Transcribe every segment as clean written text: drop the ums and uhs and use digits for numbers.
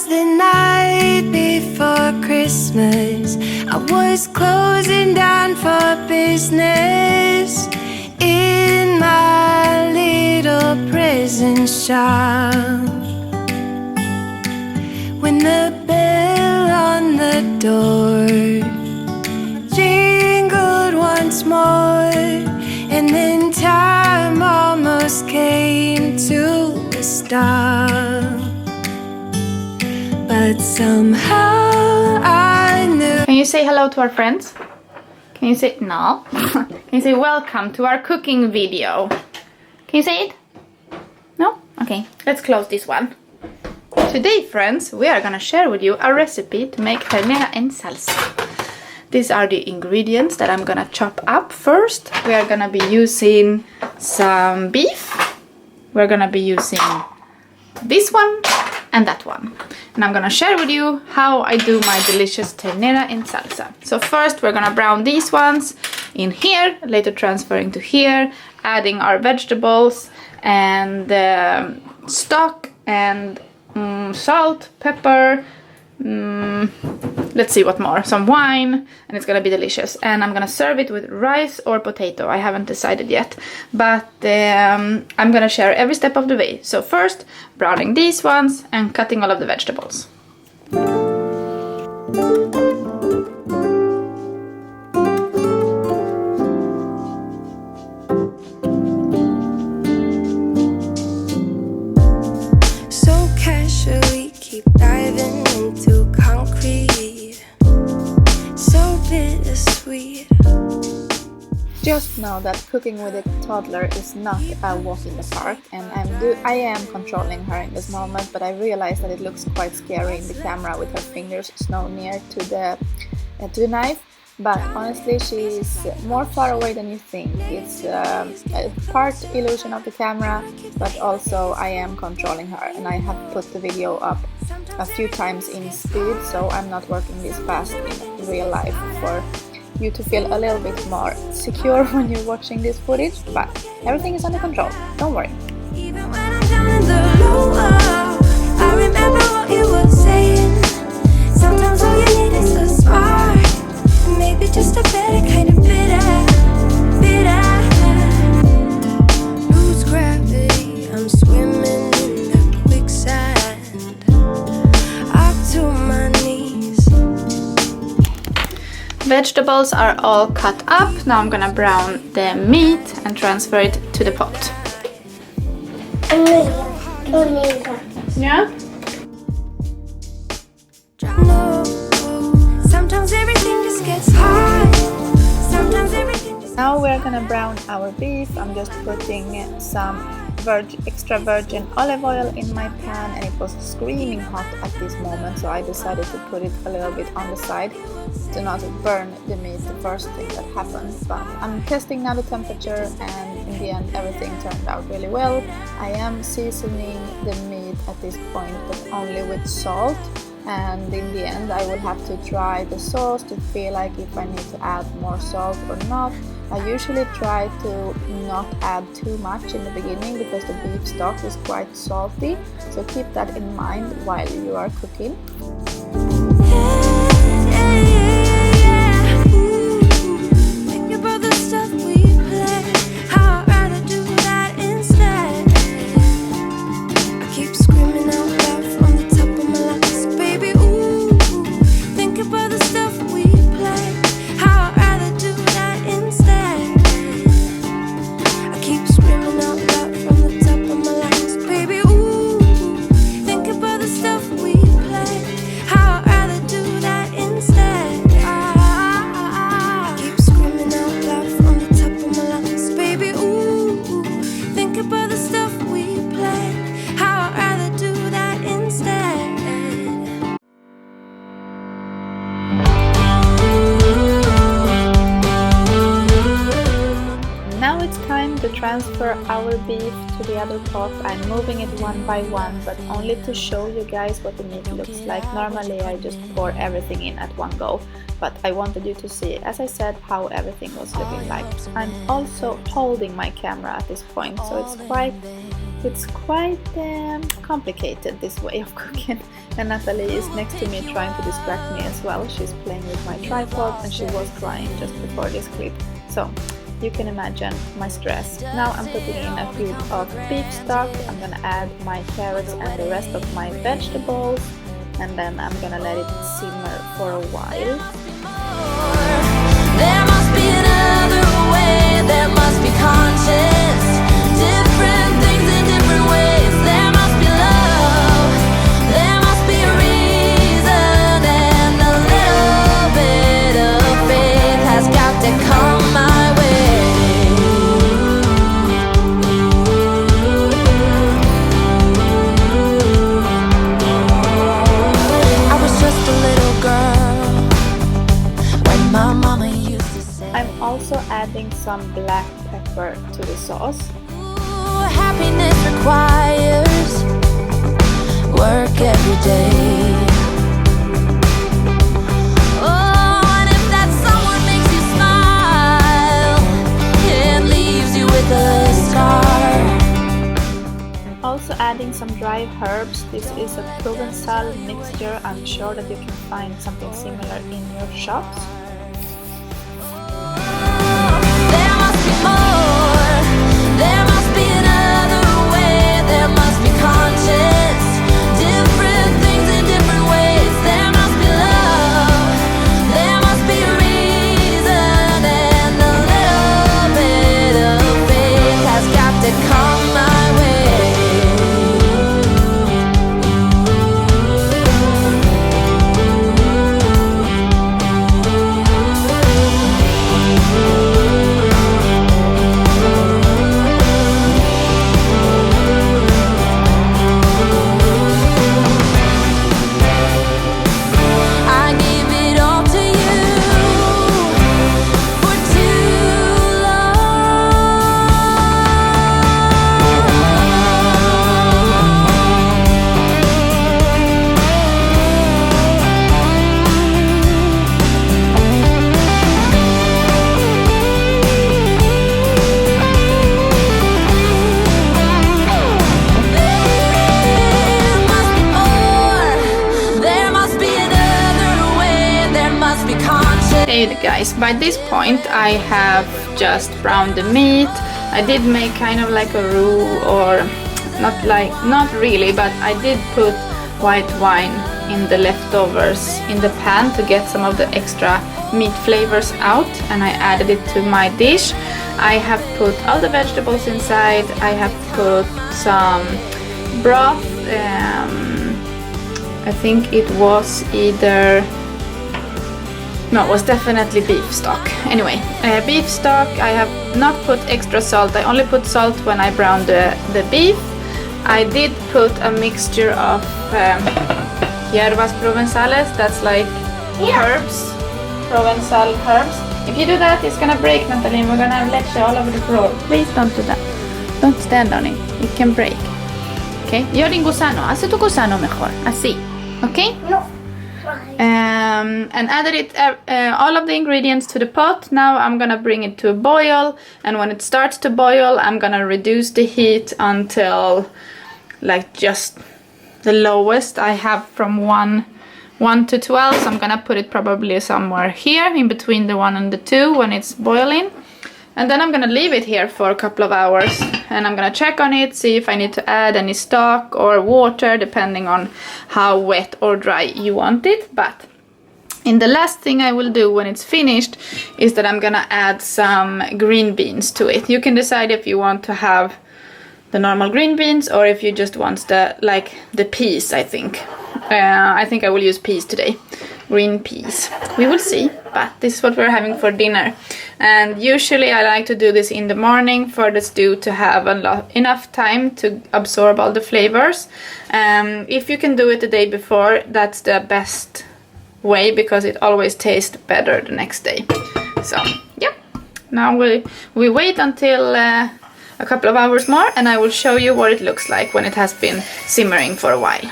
was the night before Christmas. I was closing down for business in my little prison shop, when the bell on the door jingled once more, and then time almost came to a stop. But somehow I knew. Can you say hello to our friends? Can you say no? Can you say welcome to our cooking video? Can you say it? No? Okay, let's close this one. Today, friends, we are gonna share with you a recipe to make ternera en salsa. These are the ingredients that I'm gonna chop up. First, we are gonna be using some beef. We're gonna be using this one and that one. And I'm gonna share with you how I do my delicious ternera en salsa. So first we're gonna brown these ones in here, later transferring to here, adding our vegetables and stock and salt, pepper, let's see what more, some wine, and it's gonna be delicious. And I'm gonna serve it with rice or potato. I haven't decided yet, but I'm gonna share every step of the way. So first, browning these ones and cutting all of the vegetables. So casually keep diving into concrete, so bittersweet. Just know that cooking with a toddler is not a walk in the park, and I am controlling her in this moment, but I realize that it looks quite scary in the camera with her fingers so near to the knife. But honestly, she's more far away than you think. It's a part illusion of the camera, but also I am controlling her, and I have put the video up a few times in speed, so I'm not working this fast in real life for you to feel a little bit more secure when you're watching this footage, but everything is under control, don't worry. Even when I'm down in the lower, I remember what you were saying. Sometimes all you need is a spark, maybe just a better kind of bitter. Lose gravity, I'm swimming in the quicksand, up to my knees. Vegetables are all cut up. Now I'm gonna brown the meat and transfer it to the pot. Yeah? No, sometimes everything just gets hard. Sometimes everything just. Now we're gonna brown our beef. I'm just putting some extra virgin olive oil in my pan, and it was screaming hot at this moment, so I decided to put it a little bit on the side to not burn the meat, the first thing that happened. But I'm testing now the temperature, and in the end everything turned out really well. I am seasoning the meat at this point, but only with salt, and in the end I will have to try the sauce to feel like if I need to add more salt or not. I usually try to not add too much in the beginning because the beef stock is quite salty, so keep that in mind while you are cooking. To transfer our beef to the other pot. I'm moving it one by one, but only to show you guys what the meat looks like. Normally I just pour everything in at one go, but I wanted you to see, as I said, how everything was looking like. I'm also holding my camera at this point, so it's quite it's quite complicated, this way of cooking. And Natalie is next to me trying to distract me as well. She's playing with my tripod and she was crying just before this clip. So you can imagine my stress. Now I'm putting in a cube of beef stock. I'm gonna add my carrots and the rest of my vegetables, and then I'm gonna let it simmer for a while. There must be another way, there must be conscious, different things in different ways. There must be love, there must be a reason, and a little bit of faith has got to come my way. I was just a little girl when my mama used to say, I'm also adding some black pepper to the sauce. ooh, happiness requires work every day. Oh, and if that someone makes you smile and leaves you with a scar. I'm also adding some dry herbs. This is a provencal mixture. I'm sure that you can find something similar in your shops. There must be more, there must be another way, there must be conscious, different things in different ways. There must be love, there must be a reason, and a little bit of faith has got to come my way. I gave it all to you for too There must be more, there must be another way, there must be conscious. Hey guys, by this point I have just browned the meat. I did make kind of like a roux, or not really, but I did put white wine in the leftovers in the pan to get some of the extra meat flavors out, and I added it to my dish. I have put all the vegetables inside. I have put some broth. I think it was no, it was definitely beef stock. Anyway, beef stock. I have not put extra salt. I only put salt when I browned the beef. I did put a mixture of hierbas provenzales. That's like herbs, Provencal herbs. If you do that, it's gonna break, Natalie. We're gonna have leche all over the floor. Please don't do that. Don't stand on it. It can break. Okay? Gör din gusano. Hace tu gusano mejor. Así. Okay? No. And added it all of the ingredients to the pot. Now I'm gonna bring it to a boil, and when it starts to boil, I'm gonna reduce the heat until like just the lowest. I have from 1 to 12, so I'm gonna put it probably somewhere here in between the 1 and the 2 when it's boiling. And then I'm gonna leave it here for a couple of hours, and I'm gonna check on it, see if I need to add any stock or water, depending on how wet or dry you want it. But in the last thing I will do when it's finished is that I'm gonna add some green beans to it. You can decide if you want to have the normal green beans or if you just want the peas. I think I will use peas today. Green peas. We will see, but this is what we're having for dinner. And usually I like to do this in the morning for the stew to have enough time to absorb all the flavors. If you can do it the day before, that's the best way, because it always tastes better the next day. So yeah, now we wait until a couple of hours more, and I will show you what it looks like when it has been simmering for a while.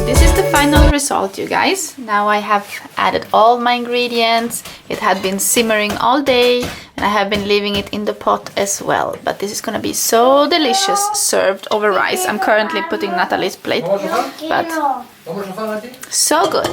This is the final result, you guys. Now I have added all my ingredients. It had been simmering all day and I have been leaving it in the pot as well. But this is gonna be so delicious served over rice. I'm currently putting Natalie's plate, but so good.